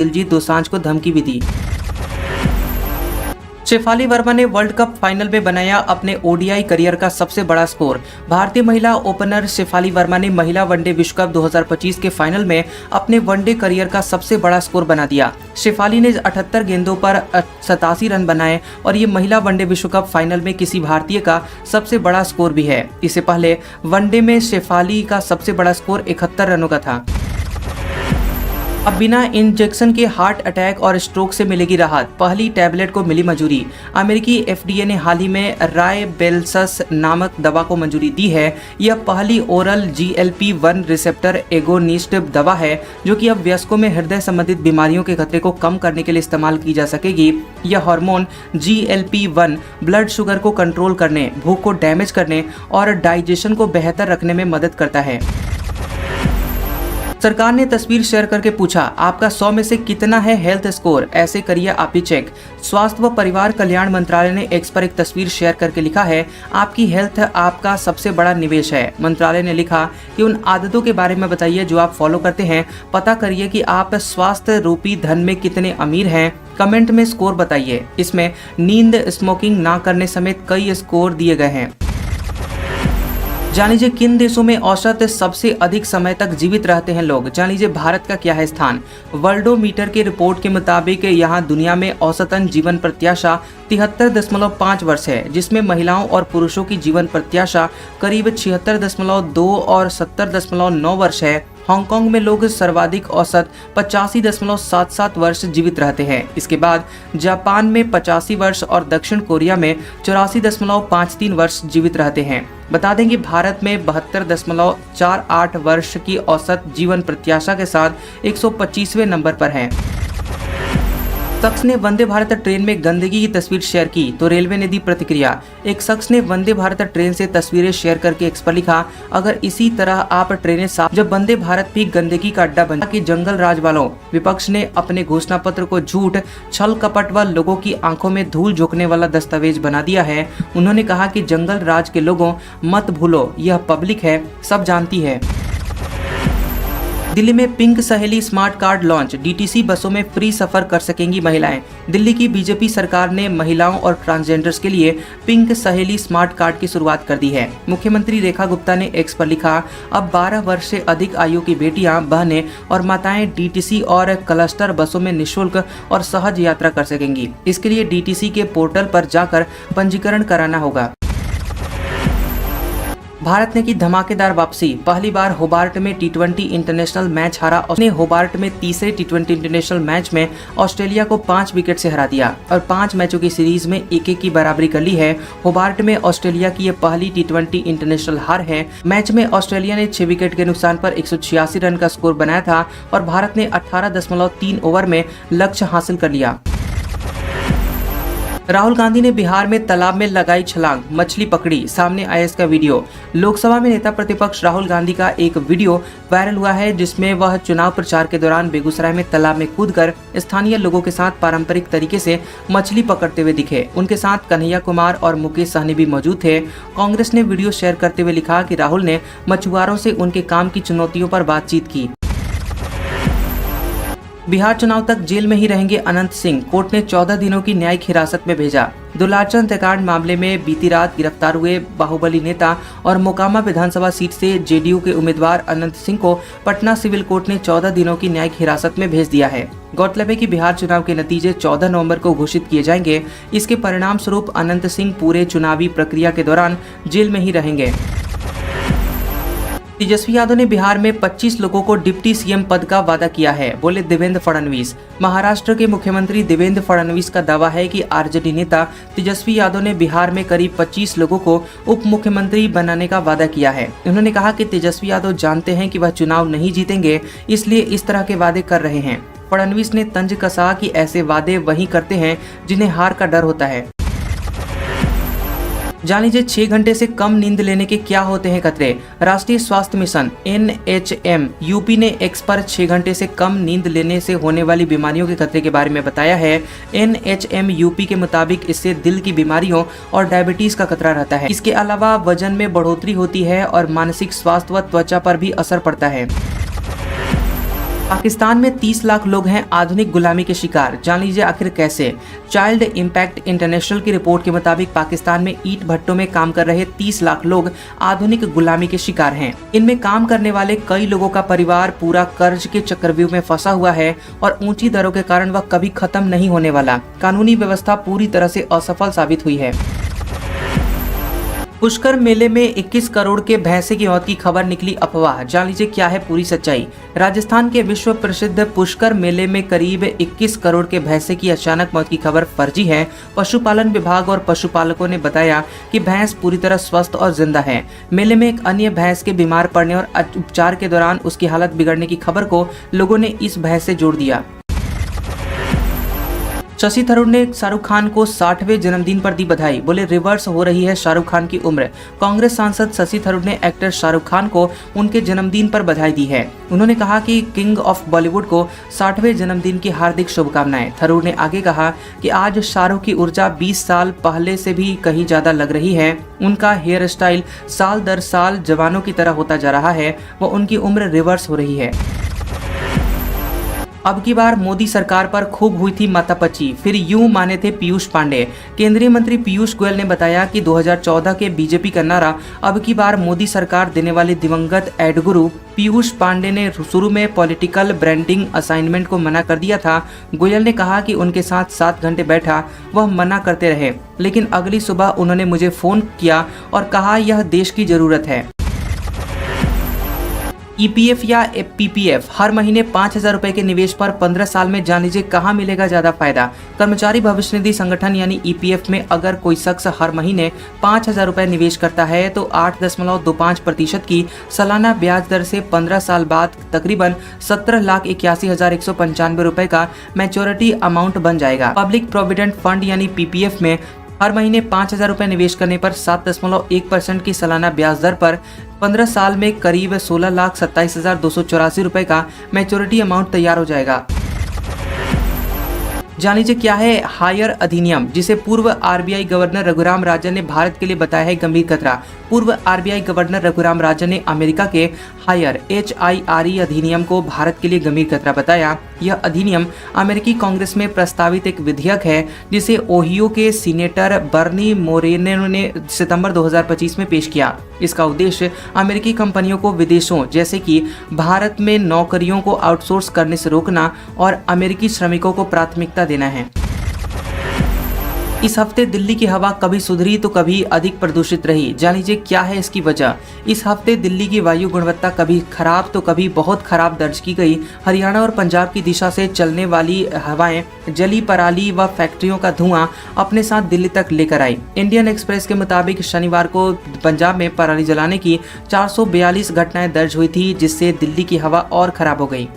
दिलजीत दोसांझ को धमकी भी दी। शेफाली वर्मा ने वर्ल्ड कप फाइनल में बनाया अपने ओडीआई करियर का सबसे बड़ा स्कोर। भारतीय महिला ओपनर शेफाली वर्मा ने महिला वनडे विश्व कप 2025 के फाइनल में अपने वनडे करियर का सबसे बड़ा स्कोर बना दिया। शेफाली ने 78 गेंदों पर 87 रन बनाए और ये महिला वनडे विश्व कप फाइनल में किसी भारतीय का सबसे बड़ा स्कोर भी है। इससे पहले वनडे में शेफाली का सबसे बड़ा स्कोर 71 रनों का था। अब बिना इंजेक्शन के हार्ट अटैक और स्ट्रोक से मिलेगी राहत, पहली टैबलेट को मिली मंजूरी। अमेरिकी एफडीए ने हाल ही में रायबेल्सस नामक दवा को मंजूरी दी है। यह पहली ओरल GLP-1 रिसेप्टर एगोनिस्ट दवा है जो कि अब वयस्कों में हृदय संबंधित बीमारियों के खतरे को कम करने के लिए इस्तेमाल की जा सकेगी। यह हार्मोन GLP-1 ब्लड शुगर को कंट्रोल करने, भूख को डैमेज करने और डाइजेशन को बेहतर रखने में मदद करता है। सरकार ने तस्वीर शेयर करके पूछा, आपका 100 में से कितना है हेल्थ स्कोर? ऐसे करिए आप ही चेक। स्वास्थ्य व परिवार कल्याण मंत्रालय ने एक्स पर एक तस्वीर शेयर करके लिखा है, आपकी हेल्थ आपका सबसे बड़ा निवेश है। मंत्रालय ने लिखा कि उन आदतों के बारे में बताइए जो आप फॉलो करते हैं। पता करिए कि आप स्वास्थ्य रूपी धन में कितने अमीर हैं। कमेंट में स्कोर बताइए। इसमें नींद, स्मोकिंग ना करने समेत कई स्कोर दिए गए हैं। जान लीजिए किन देशों में औसत सबसे अधिक समय तक जीवित रहते हैं लोग। जान लीजिए भारत का क्या है स्थान। वर्ल्डोमीटर की रिपोर्ट के मुताबिक यहाँ दुनिया में औसतन जीवन प्रत्याशा 73.5 वर्ष है, जिसमें महिलाओं और पुरुषों की जीवन प्रत्याशा करीब 76.2 और 70.9 वर्ष है। हांगकांग में लोग सर्वाधिक औसत 85.77 वर्ष जीवित रहते हैं। इसके बाद जापान में 85 वर्ष और दक्षिण कोरिया में 84.53 वर्ष जीवित रहते हैं। बता दें कि भारत में 72.48 वर्ष की औसत जीवन प्रत्याशा के साथ 125वें नंबर पर है। शख्स ने वंदे भारत ट्रेन में गंदगी की तस्वीर शेयर की तो रेलवे ने दी प्रतिक्रिया। एक शख्स ने वंदे भारत ट्रेन से तस्वीरें शेयर करके एक्स पर लिखा, अगर इसी तरह आप ट्रेनें साफ, जब वंदे भारत भी गंदगी का अड्डा बन कि जंगल राज वालों। विपक्ष ने अपने घोषणा पत्र को झूठ, छल कपट व लोगों की आंखों में धूल झोंकने वाला दस्तावेज बना दिया है। उन्होंने कहा कि जंगल राज के लोगों मत भूलो, यह पब्लिक है, सब जानती है। दिल्ली में पिंक सहेली स्मार्ट कार्ड लॉन्च, DTC बसों में फ्री सफर कर सकेंगी महिलाएं। दिल्ली की बीजेपी सरकार ने महिलाओं और ट्रांसजेंडर्स के लिए पिंक सहेली स्मार्ट कार्ड की शुरुआत कर दी है। मुख्यमंत्री रेखा गुप्ता ने एक्स पर लिखा, अब 12 वर्ष से अधिक आयु की बेटियां, बहनें और माताएं DTC और क्लस्टर बसों में निःशुल्क और सहज यात्रा कर सकेंगी। इसके लिए DTC के पोर्टल पर जाकर पंजीकरण कराना होगा। भारत ने की धमाकेदार वापसी, पहली बार होबार्ट में T20 इंटरनेशनल मैच हारा। उसने होबार्ट में तीसरे T20 इंटरनेशनल मैच में ऑस्ट्रेलिया को 5 विकेट से हरा दिया और 5 मैचों की सीरीज में 1-1 की बराबरी कर ली है। होबार्ट में ऑस्ट्रेलिया की यह पहली T20 इंटरनेशनल हार है। मैच में ऑस्ट्रेलिया ने 6 विकेट के नुकसान पर 186 रन का स्कोर बनाया था और भारत ने 18.3 ओवर में लक्ष्य हासिल कर लिया। राहुल गांधी ने बिहार में तालाब में लगाई छलांग, मछली पकड़ी, सामने आया इसका वीडियो। लोकसभा में नेता प्रतिपक्ष राहुल गांधी का एक वीडियो वायरल हुआ है जिसमें वह चुनाव प्रचार के दौरान बेगूसराय में तालाब में कूदकर स्थानीय लोगों के साथ पारंपरिक तरीके से मछली पकड़ते हुए दिखे। उनके साथ कन्हैया कुमार और मुकेश सहनी भी मौजूद थे। कांग्रेस ने वीडियो शेयर करते हुए लिखा कि राहुल ने मछुआरों से उनके काम की चुनौतियों पर बातचीत की। बिहार चुनाव तक जेल में ही रहेंगे अनंत सिंह, कोर्ट ने 14 दिनों की न्यायिक हिरासत में भेजा। दुलाचन हत्याकांड मामले में बीती रात गिरफ्तार हुए बाहुबली नेता और मोकामा विधानसभा सीट से जेडीयू के उम्मीदवार अनंत सिंह को पटना सिविल कोर्ट ने 14 दिनों की न्यायिक हिरासत में भेज दिया है। गौरतलब है कि बिहार चुनाव के नतीजे 14 नवंबर को घोषित किए जाएंगे। इसके परिणाम स्वरूप अनंत सिंह पूरे चुनावी प्रक्रिया के दौरान जेल में ही रहेंगे। तेजस्वी यादव ने बिहार में 25 लोगों को डिप्टी सीएम पद का वादा किया है, बोले देवेंद्र फडणवीस। महाराष्ट्र के मुख्यमंत्री देवेंद्र फडणवीस का दावा है कि आरजेडी नेता तेजस्वी यादव ने बिहार में करीब 25 लोगों को उप मुख्यमंत्री बनाने का वादा किया है। उन्होंने कहा कि तेजस्वी यादव जानते हैं कि वह चुनाव नहीं जीतेंगे, इसलिए इस तरह के वादे कर रहे हैं। फडणवीस ने तंज कसा कि ऐसे वादे वही करते हैं जिन्हें हार का डर होता है। जान लीजिए 6 घंटे से कम नींद लेने के क्या होते हैं खतरे। राष्ट्रीय स्वास्थ्य मिशन NHM यूपी ने एक्स पर 6 घंटे से कम नींद लेने से होने वाली बीमारियों के खतरे के बारे में बताया है। NHM यूपी के मुताबिक इससे दिल की बीमारियों और डायबिटीज का खतरा रहता है। इसके अलावा वजन में बढ़ोतरी होती है और मानसिक स्वास्थ्य व त्वचा पर भी असर पड़ता है। पाकिस्तान में 30 लाख लोग हैं आधुनिक गुलामी के शिकार। जान लीजिए आखिर कैसे। चाइल्ड इम्पैक्ट इंटरनेशनल की रिपोर्ट के मुताबिक पाकिस्तान में ईंट भट्टों में काम कर रहे 30 लाख लोग आधुनिक गुलामी के शिकार हैं। इनमें काम करने वाले कई लोगों का परिवार पूरा कर्ज के चक्रव्यूह में फंसा हुआ है और ऊंची दरों के कारण वह कभी खत्म नहीं होने वाला। कानूनी व्यवस्था पूरी तरह से असफल साबित हुई है। पुष्कर मेले में 21 करोड़ के भैंसे की मौत की खबर निकली अफवाह। जान लीजिए क्या है पूरी सच्चाई। राजस्थान के विश्व प्रसिद्ध पुष्कर मेले में करीब 21 करोड़ के भैंसे की अचानक मौत की खबर फर्जी है। पशुपालन विभाग और पशुपालकों ने बताया कि भैंस पूरी तरह स्वस्थ और जिंदा है। मेले में एक अन्य भैंस के बीमार पड़ने और उपचार के दौरान उसकी हालत बिगड़ने की खबर को लोगों ने इस भैंस से जोड़ दिया। शशि थरूर ने शाहरुख खान को 60वें जन्मदिन पर दी बधाई। बोले रिवर्स हो रही है शाहरुख खान की उम्र। कांग्रेस सांसद शशि थरूर ने एक्टर शाहरुख खान को उनके जन्मदिन पर बधाई दी है। उन्होंने कहा कि किंग ऑफ बॉलीवुड को 60वें जन्मदिन की हार्दिक शुभकामनाएं। थरूर ने आगे कहा कि आज शाहरुख की ऊर्जा 20 साल पहले से भी कहीं ज्यादा लग रही है। उनका हेयर स्टाइल साल दर साल जवानों की तरह होता जा रहा है। वो उनकी उम्र रिवर्स हो रही है। अब की बार मोदी सरकार पर खूब हुई थी माथापच्ची, फिर यूं माने थे पीयूष पांडे। केंद्रीय मंत्री पीयूष गोयल ने बताया कि 2014 के बीजेपी का नारा अब की बार मोदी सरकार देने वाले दिवंगत एड गुरु पीयूष पांडे ने शुरू में पॉलिटिकल ब्रांडिंग असाइनमेंट को मना कर दिया था। गोयल ने कहा कि उनके साथ 7 घंटे बैठा, वह मना करते रहे, लेकिन अगली सुबह उन्होंने मुझे फोन किया और कहा यह देश की जरूरत है। ईपीएफ या पीपीएफ हर महीने 5,000 रुपए के निवेश पर 15 साल में जान लीजिए कहाँ मिलेगा ज्यादा फायदा। कर्मचारी भविष्य निधि संगठन यानी ईपीएफ में अगर कोई शख्स हर महीने 5,000 रुपए निवेश करता है तो 8.25% की सालाना ब्याज दर से 15 साल बाद तकरीबन 17,81,195 रुपए का मैच्योरिटी अमाउंट बन जाएगा। पब्लिक प्रोविडेंट फंड यानी पीपीएफ में हर महीने 5,000 रुपए निवेश करने पर 7.1% की सालाना ब्याज दर पर 15 साल में करीब 16,27,284 रुपए का मैच्योरिटी अमाउंट तैयार हो जाएगा। जान लीजिए क्या है हायर अधिनियम, जिसे पूर्व आरबीआई गवर्नर रघुराम राजन ने भारत के लिए बताया है गंभीर खतरा। पूर्व आरबीआई गवर्नर रघुराम राजन ने अमेरिका के हायर HIRE अधिनियम को भारत के लिए गंभीर खतरा बताया। यह अधिनियम अमेरिकी कांग्रेस में प्रस्तावित एक विधेयक है जिसे ओहियो के सीनेटर बर्नी मोरेनो ने सितंबर 2025 में पेश किया। इसका उद्देश्य अमेरिकी कंपनियों को विदेशों जैसे कि भारत में नौकरियों को आउटसोर्स करने से रोकना और अमेरिकी श्रमिकों को प्राथमिकता देना है। इस हफ्ते दिल्ली की हवा कभी सुधरी तो कभी अधिक प्रदूषित रही। जान लीजिए क्या है इसकी वजह। इस हफ्ते दिल्ली की वायु गुणवत्ता कभी खराब तो कभी बहुत खराब दर्ज की गई। हरियाणा और पंजाब की दिशा से चलने वाली हवाएं जली पराली व फैक्ट्रियों का धुआं अपने साथ दिल्ली तक लेकर आई। इंडियन एक्सप्रेस के मुताबिक शनिवार को पंजाब में पराली जलाने की 442 घटनाएं दर्ज हुई थी, जिससे दिल्ली की हवा और खराब हो गई।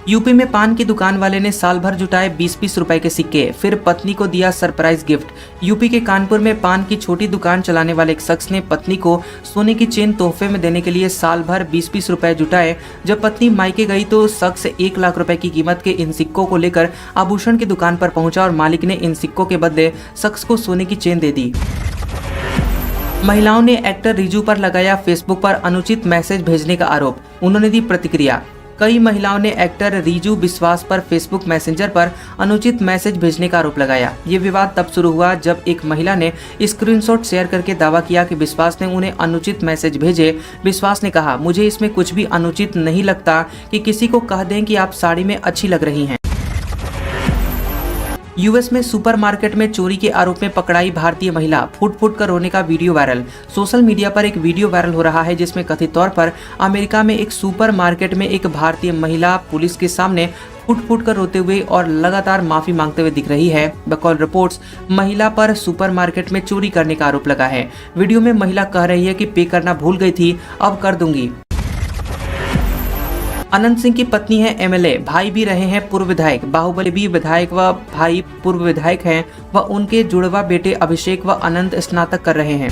यूपी में पान की दुकान वाले ने साल भर जुटाए 20-20 रुपए के सिक्के, फिर पत्नी को दिया सरप्राइज गिफ्ट। यूपी के कानपुर में पान की छोटी दुकान चलाने वाले एक शख्स ने पत्नी को सोने की चेन तोहफे में देने के लिए साल भर 20-20 रुपए जुटाए। जब पत्नी मायके गई तो शख्स 1 लाख रुपए की कीमत के इन सिक्कों को लेकर आभूषण की दुकान पर पहुंचा और मालिक ने इन सिक्कों के बदले शख्स को सोने की चेन दे दी। महिलाओं ने एक्टर रिजू पर लगाया फेसबुक पर अनुचित मैसेज भेजने का आरोप। उन्होंने दी प्रतिक्रिया। कई महिलाओं ने एक्टर रिजू बिस्वास पर फेसबुक मैसेंजर पर अनुचित मैसेज भेजने का आरोप लगाया। ये विवाद तब शुरू हुआ जब एक महिला ने स्क्रीनशॉट शेयर करके दावा किया कि बिस्वास ने उन्हें अनुचित मैसेज भेजे। बिस्वास ने कहा, मुझे इसमें कुछ भी अनुचित नहीं लगता कि किसी को कह दें कि आप साड़ी में अच्छी लग रही हैं। यूएस में सुपरमार्केट में चोरी के आरोप में पकड़ाई भारतीय महिला, फुट फुट कर रोने का वीडियो वायरल। सोशल मीडिया पर एक वीडियो वायरल हो रहा है जिसमें कथित तौर पर अमेरिका में एक सुपरमार्केट में एक भारतीय महिला पुलिस के सामने फुट फुट कर रोते हुए और लगातार माफी मांगते हुए दिख रही है। बकौल रिपोर्ट्स महिला पर सुपरमार्केट में चोरी करने का आरोप लगा है। वीडियो में महिला कह रही है कि पे करना भूल गई थी, अब कर दूंगी। अनंत सिंह की पत्नी है एमएलए, भाई भी रहे हैं पूर्व विधायक। बाहुबली भी विधायक व भाई पूर्व विधायक हैं व उनके जुड़वा बेटे अभिषेक व अनंत स्नातक कर रहे हैं।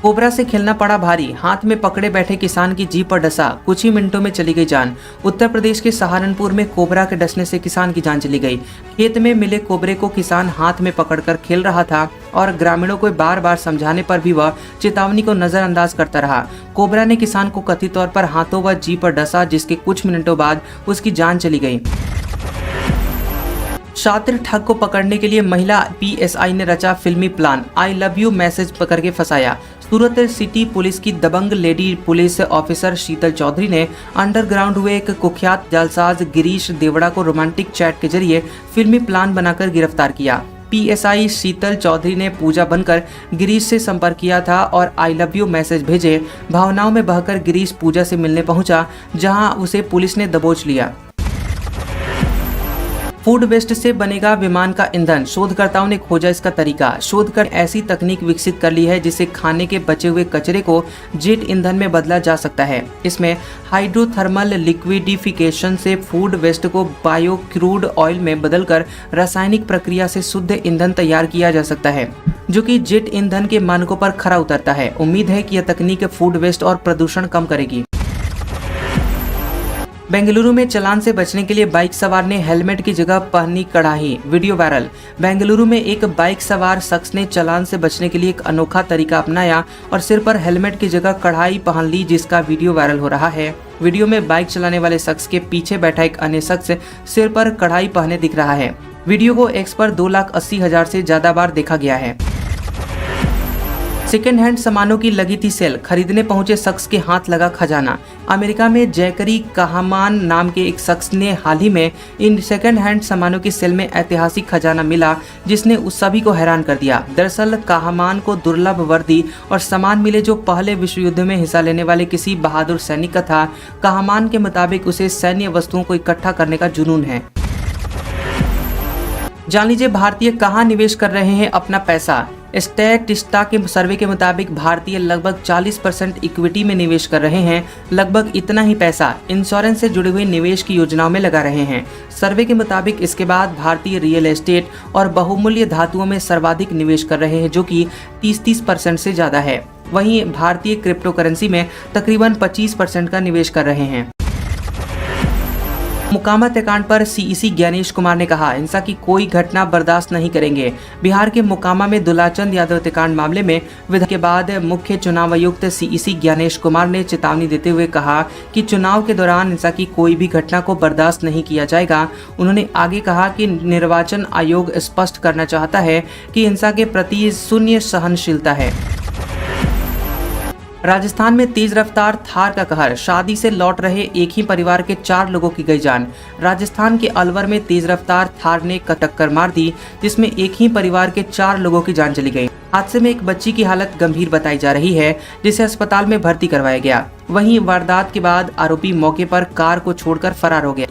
कोबरा से खेलना पड़ा भारी, हाथ में पकड़े बैठे किसान की जीप पर डसा, कुछ ही मिनटों में चली गई जान। उत्तर प्रदेश के सहारनपुर में कोबरा के डसने से किसान की जान चली गई। खेत में मिले कोबरे को किसान हाथ में पकड़कर खेल रहा था और ग्रामीणों को बार बार समझाने पर भी वह चेतावनी को नजरअंदाज करता रहा। कोबरा ने किसान को कथित तौर पर हाथों व जीप पर डसा, जिसके कुछ मिनटों बाद उसकी जान चली गई। शातिर ठग को पकड़ने के लिए महिला पीएसआई ने रचा फिल्मी plan, I love you message पकड़ के फंसाया। सूरत सिटी पुलिस की दबंग लेडी पुलिस ऑफिसर शीतल चौधरी ने अंडरग्राउंड हुए एक कुख्यात जालसाज गिरीश देवड़ा को रोमांटिक चैट के जरिए फिल्मी प्लान बनाकर गिरफ्तार किया। पीएसआई शीतल चौधरी ने पूजा बनकर गिरीश से संपर्क किया था और आई लव यू मैसेज भेजे। भावनाओं में बहकर गिरीश पूजा से मिलने पहुंचा, जहां उसे पुलिस ने दबोच लिया। फूड वेस्ट से बनेगा विमान का ईंधन, शोधकर्ताओं ने खोजा इसका तरीका। शोधकर ऐसी तकनीक विकसित कर ली है जिससे खाने के बचे हुए कचरे को जेट ईंधन में बदला जा सकता है। इसमें हाइड्रोथर्मल लिक्विडिफिकेशन से फूड वेस्ट को बायो क्रूड ऑयल में बदलकर रासायनिक प्रक्रिया से शुद्ध ईंधन तैयार किया जा सकता है, जो कि जेट ईंधन के मानकों पर खरा उतरता है। उम्मीद है कि यह तकनीक फूड वेस्ट और प्रदूषण कम करेगी। बेंगलुरु में चालान से बचने के लिए बाइक सवार ने हेलमेट की जगह पहनी कढ़ाई, वीडियो वायरल। बेंगलुरु में एक बाइक सवार शख्स ने चालान से बचने के लिए एक अनोखा तरीका अपनाया और सिर पर हेलमेट की जगह कढ़ाई पहन ली, जिसका वीडियो वायरल हो रहा है। वीडियो में बाइक चलाने वाले शख्स के पीछे बैठा एक अन्य शख्स सिर पर कढ़ाई पहने दिख रहा है। वीडियो को एक्स पर 2,80,000 से ज्यादा बार देखा गया है। सेकेंड हैंड सामानों की लगी थी सेल, खरीदने पहुंचे शख्स के हाथ लगा खजाना। अमेरिका में जैकरी काहमान नाम के एक शख्स ने हाल ही में इन सेकेंड हैंड सामानों की सेल में ऐतिहासिक खजाना मिला, जिसने उस सभी को हैरान कर दिया। दरअसल काहमान को दुर्लभ वर्दी और सामान मिले जो पहले विश्व युद्ध में हिस्सा लेने वाले किसी बहादुर सैनिक का था। काहमान के मुताबिक उसे सैन्य वस्तुओं को इकट्ठा करने का जुनून है। जान लीजिए भारतीय कहाँ निवेश कर रहे हैं अपना पैसा। स्टैटिस्टा के सर्वे के मुताबिक भारतीय लगभग 40% इक्विटी में निवेश कर रहे हैं। लगभग इतना ही पैसा इंश्योरेंस से जुड़े हुए निवेश की योजनाओं में लगा रहे हैं। सर्वे के मुताबिक इसके बाद भारतीय रियल एस्टेट और बहुमूल्य धातुओं में सर्वाधिक निवेश कर रहे हैं, जो कि 30% से ज्यादा है। वहीं भारतीय क्रिप्टो करेंसी में तकरीबन 25% का निवेश कर रहे हैं। मोकामा हत्याकांड पर सीईसी ज्ञानेश कुमार ने कहा, हिंसा की कोई घटना बर्दाश्त नहीं करेंगे। बिहार के मोकामा में दुलाचंद यादव हत्याकांड मामले में विधान के बाद मुख्य चुनाव आयुक्त सीईसी ज्ञानेश कुमार ने चेतावनी देते हुए कहा कि चुनाव के दौरान हिंसा की कोई भी घटना को बर्दाश्त नहीं किया जाएगा। उन्होंने आगे कहा कि निर्वाचन आयोग स्पष्ट करना चाहता है कि हिंसा के प्रति शून्य सहनशीलता है। राजस्थान में तेज रफ्तार थार का कहर, शादी से लौट रहे एक ही परिवार के 4 लोगों की गई जान। राजस्थान के अलवर में तेज रफ्तार थार ने टक्कर मार दी, जिसमें एक ही परिवार के 4 लोगों की जान चली गई। हादसे में एक बच्ची की हालत गंभीर बताई जा रही है, जिसे अस्पताल में भर्ती करवाया गया। वहीं वारदात के बाद आरोपी मौके पर कार को छोड़कर फरार हो गया।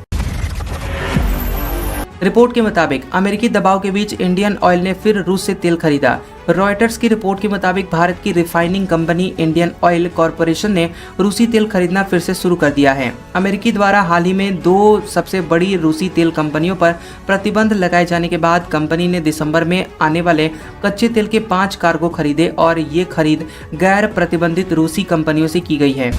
रिपोर्ट के मुताबिक अमेरिकी दबाव के बीच इंडियन ऑयल ने फिर रूस से तेल खरीदा। रॉयटर्स की रिपोर्ट के मुताबिक भारत की refining company Indian oil corporation ने रूसी तेल खरीदना फिर से शुरू कर दिया है। अमेरिकी द्वारा हाल ही में 2 सबसे बड़ी रूसी तेल कंपनियों पर प्रतिबंध लगाए जाने के बाद कंपनी ने दिसंबर में आने वाले कच्चे तेल के 5 कार्गो खरीदे और ये खरीद गैर प्रतिबंधित रूसी कंपनियों से की गई है।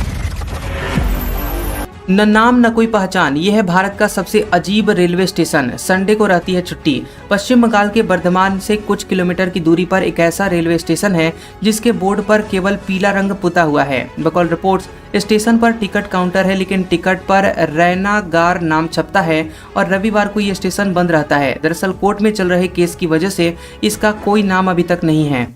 न नाम न कोई पहचान, यह है भारत का सबसे अजीब रेलवे स्टेशन। संडे को रहती है छुट्टी। पश्चिम बंगाल के बर्धमान से कुछ किलोमीटर की दूरी पर एक ऐसा रेलवे स्टेशन है जिसके बोर्ड पर केवल पीला रंग पुता हुआ है। बकौल रिपोर्ट्स स्टेशन पर टिकट काउंटर है, लेकिन टिकट पर रैनागार नाम छपता है और रविवार को ये स्टेशन बंद रहता है। दरअसल कोर्ट में चल रहे केस की वजह से इसका कोई नाम अभी तक नहीं है।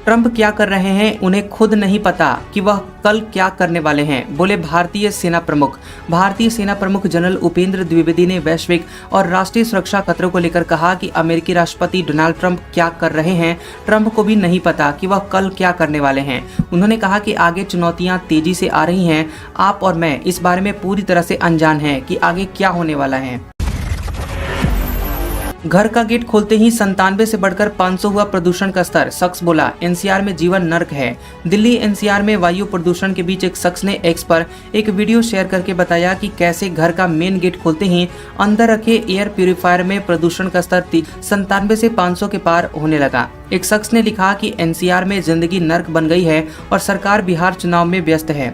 ट्रंप क्या कर रहे हैं उन्हें खुद नहीं पता कि वह कल क्या करने वाले हैं, बोले भारतीय सेना प्रमुख। भारतीय सेना प्रमुख जनरल उपेंद्र द्विवेदी ने वैश्विक और राष्ट्रीय सुरक्षा खतरों को लेकर कहा कि अमेरिकी राष्ट्रपति डोनाल्ड ट्रंप क्या कर रहे हैं, ट्रंप को भी नहीं पता कि वह कल क्या करने वाले हैं। उन्होंने कहा कि आगे चुनौतियां तेजी से आ रही हैं। आप और मैं इस बारे में पूरी तरह से अनजान हैं कि आगे क्या होने वाला है। घर का गेट खोलते ही 97 से बढ़कर 500 हुआ प्रदूषण का स्तर। शख्स बोला एनसीआर में जीवन नर्क है। दिल्ली एनसीआर में वायु प्रदूषण के बीच एक शख्स ने एक्स पर एक वीडियो शेयर करके बताया कि कैसे घर का मेन गेट खोलते ही अंदर रखे एयर प्यूरिफायर में प्रदूषण का स्तर 97 से 500 के पार होने लगा। एक शख्स ने लिखा कि एनसीआर में जिंदगी नर्क बन गई है और सरकार बिहार चुनाव में व्यस्त है।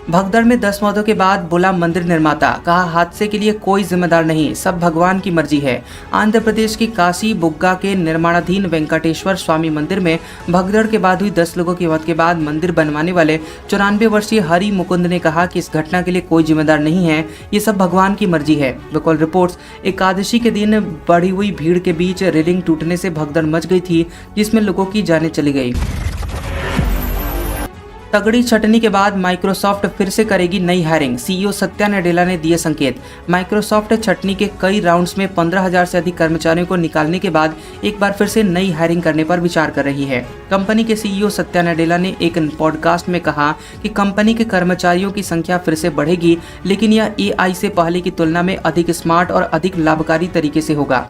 भगदड़ में 10 मौतों के बाद बोला मंदिर निर्माता, कहा हादसे के लिए कोई जिम्मेदार नहीं, सब भगवान की मर्जी है। आंध्र प्रदेश की काशी बुग्गा के निर्माणाधीन वेंकटेश्वर स्वामी मंदिर में भगदड़ के बाद हुई 10 लोगों की मौत के बाद मंदिर बनवाने वाले 94 वर्षीय हरि मुकुंद ने कहा कि इस घटना के लिए कोई जिम्मेदार नहीं है, ये सब भगवान की मर्जी है। लोकल रिपोर्ट्स, एकादशी के दिन बढ़ी हुई भीड़ के बीच रेलिंग टूटने से भगदड़ मच गई थी, जिसमें लोगों की जानें चली गई। तगड़ी छटनी के बाद माइक्रोसॉफ्ट फिर से करेगी नई हायरिंग। सीईओ सत्या नडेला ने दिए संकेत। माइक्रोसॉफ्ट छटनी के कई राउंड्स में 15,000 से अधिक कर्मचारियों को निकालने के बाद एक बार फिर से नई हायरिंग करने पर विचार कर रही है। कंपनी के सीईओ सत्या नडेला ने एक पॉडकास्ट में कहा कि कंपनी के कर्मचारियों की संख्या फिर से बढ़ेगी, लेकिन यह एआई से पहले की तुलना में अधिक स्मार्ट और अधिक लाभकारी तरीके से होगा।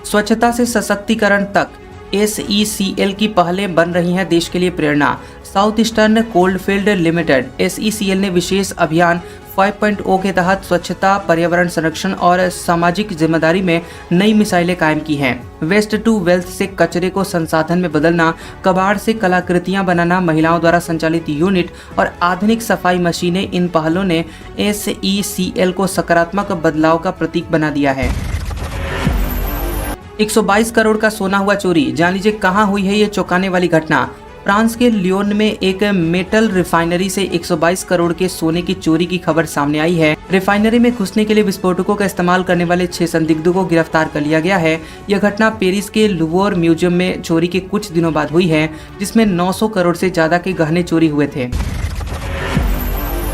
स्वच्छता से सशक्तिकरण तक SECL की पहलें बन रही हैं देश के लिए प्रेरणा। South eastern coalfield limited SECL ने विशेष अभियान 5.0 के तहत स्वच्छता, पर्यावरण संरक्षण और सामाजिक जिम्मेदारी में नई मिसाइलें कायम की हैं। वेस्ट टू वेल्थ से कचरे को संसाधन में बदलना, कबाड़ से कलाकृतियां बनाना, महिलाओं द्वारा संचालित यूनिट और आधुनिक सफाई मशीनें, इन पहलों ने SECL को सकारात्मक बदलाव का प्रतीक बना दिया है। 122 करोड़ का सोना हुआ चोरी। जान लीजिए कहां हुई है ये चौंकाने वाली घटना। फ्रांस के लियोन में एक मेटल रिफाइनरी से 122 करोड़ के सोने की चोरी की खबर सामने आई है। रिफाइनरी में घुसने के लिए विस्फोटकों का इस्तेमाल करने वाले 6 संदिग्धों को गिरफ्तार कर लिया गया है। यह घटना पेरिस के लुवोर म्यूजियम में चोरी के कुछ दिनों बाद हुई है, जिसमें 900 करोड़ से ज्यादा के गहने चोरी हुए थे।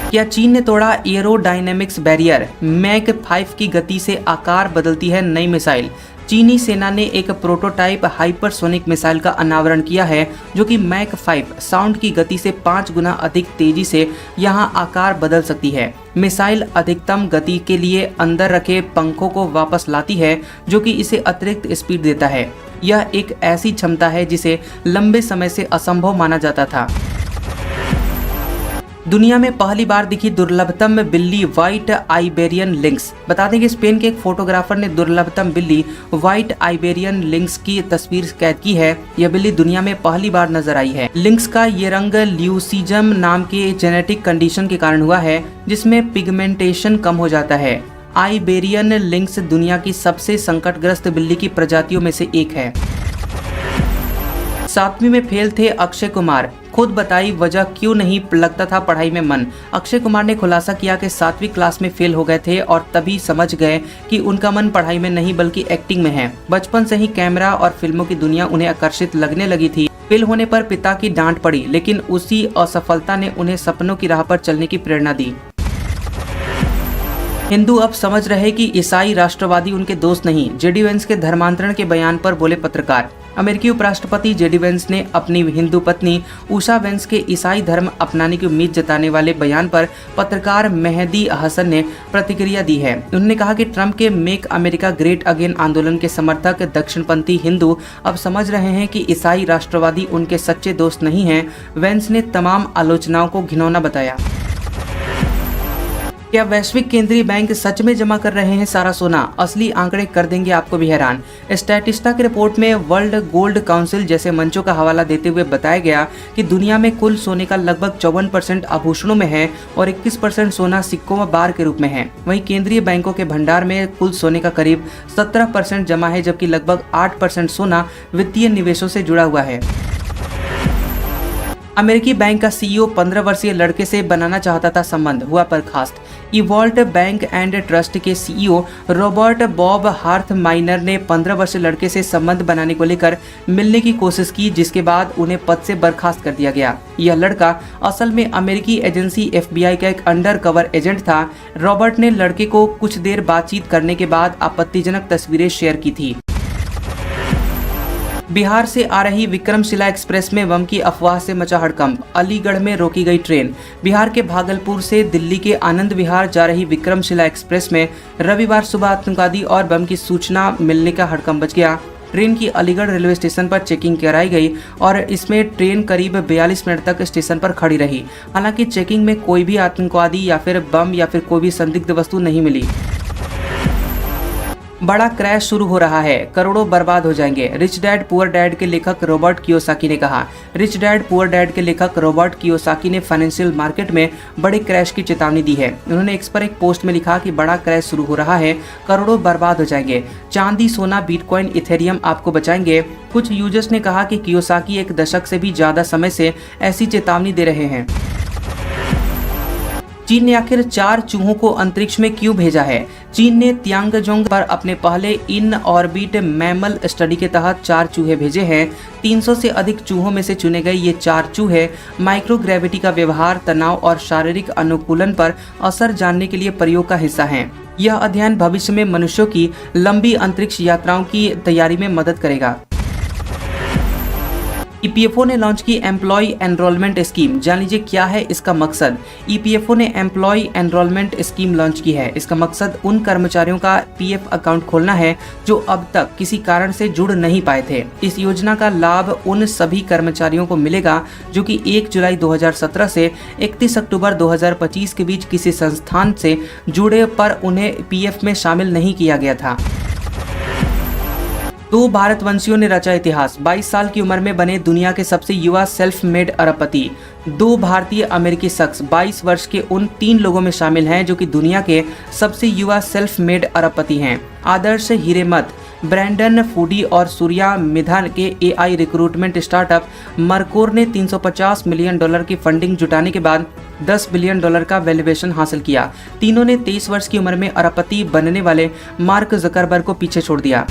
क्या चीन ने तोड़ा एरोडायनेमिक्स बैरियर? मैक 5 की गति से आकार बदलती है नई मिसाइल। चीनी सेना ने एक प्रोटोटाइप हाइपरसोनिक मिसाइल का अनावरण किया है, जो कि मैक 5 साउंड की गति से 5 गुना अधिक तेजी से यहां आकार बदल सकती है। मिसाइल अधिकतम गति के लिए अंदर रखे पंखों को वापस लाती है, जो कि इसे अतिरिक्त स्पीड देता है। यह एक ऐसी क्षमता है जिसे लंबे समय से असंभव माना जाता था। दुनिया में पहली बार दिखी दुर्लभतम बिल्ली व्हाइट आइबेरियन लिंक्स। बता दें कि स्पेन के एक फोटोग्राफर ने दुर्लभतम बिल्ली व्हाइट आइबेरियन लिंक्स की तस्वीर कैद की है। यह बिल्ली दुनिया में पहली बार नजर आई है। लिंक्स का ये रंग ल्यूसीजम नाम के जेनेटिक कंडीशन के कारण हुआ है, जिसमें पिगमेंटेशन कम हो जाता है। आइबेरियन लिंक्स दुनिया की सबसे संकटग्रस्त बिल्ली की प्रजातियों में से एक है। 7वीं में फेल थे अक्षय कुमार, खुद बताई वजह क्यों नहीं लगता था पढ़ाई में मन। अक्षय कुमार ने खुलासा किया कि 7वीं क्लास में फेल हो गए थे और तभी समझ गए कि उनका मन पढ़ाई में नहीं बल्कि एक्टिंग में है। बचपन से ही कैमरा और फिल्मों की दुनिया उन्हें आकर्षित लगने लगी थी। फेल होने पर पिता की डांट पड़ी, लेकिन उसी असफलता ने उन्हें सपनों की राह पर चलने की प्रेरणा दी। हिंदू अब समझ रहे कि ईसाई राष्ट्रवादी उनके दोस्त नहीं। जेडी वेंस के धर्मांतरण के बयान पर बोले पत्रकार। अमेरिकी उपराष्ट्रपति जेडी वेंस ने अपनी हिंदू पत्नी उषा वेंस के ईसाई धर्म अपनाने की उम्मीद जताने वाले बयान पर पत्रकार मेहदी हसन ने प्रतिक्रिया दी है। उन्होंने कहा कि ट्रंप के मेक अमेरिका ग्रेट अगेन आंदोलन के समर्थक दक्षिणपंथी हिंदू अब समझ रहे हैं कि ईसाई राष्ट्रवादी उनके सच्चे दोस्त नहीं हैं। वेंस ने तमाम आलोचनाओं को घिनौना बताया। क्या वैश्विक केंद्रीय बैंक सच में जमा कर रहे हैं सारा सोना? असली आंकड़े कर देंगे आपको भी हैरान। स्टैटिस्टा की रिपोर्ट में वर्ल्ड गोल्ड काउंसिल जैसे मंचों का हवाला देते हुए बताया गया कि दुनिया में कुल सोने का लगभग 54% आभूषणों में है और 21% सोना सिक्कों व बार के रूप में है। वहीं केंद्रीय बैंकों के भंडार में कुल सोने का करीब 17% जमा है, जबकि लगभग 8% सोना वित्तीय निवेशों से जुड़ा हुआ है। अमेरिकी बैंक का सीईओ 15 वर्षीय लड़के से बनाना चाहता था संबंध, हुआ बर्खास्त। इवॉल्ट बैंक एंड ट्रस्ट के सीईओ रॉबर्ट बॉब हार्थमाइनर ने 15 वर्षीय लड़के से संबंध बनाने को लेकर मिलने की कोशिश की, जिसके बाद उन्हें पद से बर्खास्त कर दिया गया। यह लड़का असल में अमेरिकी एजेंसी FBI का एक अंडर कवर एजेंट था। रॉबर्ट ने लड़के को कुछ देर बातचीत करने के बाद आपत्तिजनक तस्वीरें शेयर की थी। बिहार से आ रही विक्रमशिला एक्सप्रेस में बम की अफवाह से मचा हड़कंप। अलीगढ़ में रोकी गई ट्रेन। बिहार के भागलपुर से दिल्ली के आनंद विहार जा रही विक्रमशिला एक्सप्रेस में रविवार सुबह आतंकवादी और बम की सूचना मिलने का हड़कंप मच गया। ट्रेन की अलीगढ़ रेलवे स्टेशन पर चेकिंग कराई गई और इसमें ट्रेन करीब 42 मिनट तक स्टेशन पर खड़ी रही। हालांकि चेकिंग में कोई भी आतंकवादी या फिर बम या फिर कोई भी संदिग्ध वस्तु नहीं मिली। बड़ा क्रैश शुरू हो रहा है, करोड़ों बर्बाद हो जाएंगे। रिच डैड पुअर डैड के लेखक रॉबर्ट कियोसाकी ने कहा। रिच डैड पुअर डैड के लेखक रॉबर्ट कियोसाकी ने फाइनेंशियल मार्केट में बड़े क्रैश की चेतावनी दी है। उन्होंने एक्स पर एक पोस्ट में लिखा कि बड़ा क्रैश शुरू हो रहा है, करोड़ों बर्बाद हो जाएंगे। चांदी, सोना, बिटकॉइन, इथेरियम आपको बचाएंगे। कुछ यूजर्स ने कहा कि कियोसाकी एक दशक से भी ज्यादा समय से ऐसी चेतावनी दे रहे हैं। चीन ने आखिर 4 चूहों को अंतरिक्ष में क्यों भेजा है? चीन ने तियांगजोंग पर अपने पहले इन ऑर्बिट मैमल स्टडी के तहत 4 चूहे भेजे हैं। 300 से अधिक चूहों में से चुने गए ये 4 चूहे माइक्रोग्रेविटी का व्यवहार, तनाव और शारीरिक अनुकूलन पर असर जानने के लिए प्रयोग का हिस्सा हैं। यह अध्ययन भविष्य में मनुष्यों की लंबी अंतरिक्ष यात्राओं की तैयारी में मदद करेगा। ईपीएफओ ने लॉन्च की एम्प्लॉय एनरोलमेंट स्कीम। जान लीजिए क्या है इसका मकसद। ईपीएफओ ने एम्प्लॉय एनरोलमेंट स्कीम लॉन्च की है। इसका मकसद उन कर्मचारियों का पीएफ अकाउंट खोलना है जो अब तक किसी कारण से जुड़ नहीं पाए थे। इस योजना का लाभ उन सभी कर्मचारियों को मिलेगा जो कि 1 जुलाई 2017 से 31 अक्टूबर 2025 के बीच किसी संस्थान से जुड़े पर उन्हें पीएफ में शामिल नहीं किया गया था। 2 भारतवंशियों ने रचा इतिहास। 22 साल की उम्र में बने दुनिया के सबसे युवा सेल्फ मेड अरबपति। 2 भारतीय अमेरिकी शख्स 22 वर्ष के उन 3 लोगों में शामिल हैं जो कि दुनिया के सबसे युवा सेल्फ मेड अरबपति हैं। आदर्श हिरेमत, ब्रैंडन फूडी और सूर्या मिधा के एआई रिक्रूटमेंट स्टार्टअप मरकोर ने $350 मिलियन की फंडिंग जुटाने के बाद $10 बिलियन का वैल्यूएशन हासिल किया। तीनों ने 23 वर्ष की उम्र में अरबपति बनने वाले मार्क जकरबर्ग को पीछे छोड़ दिया।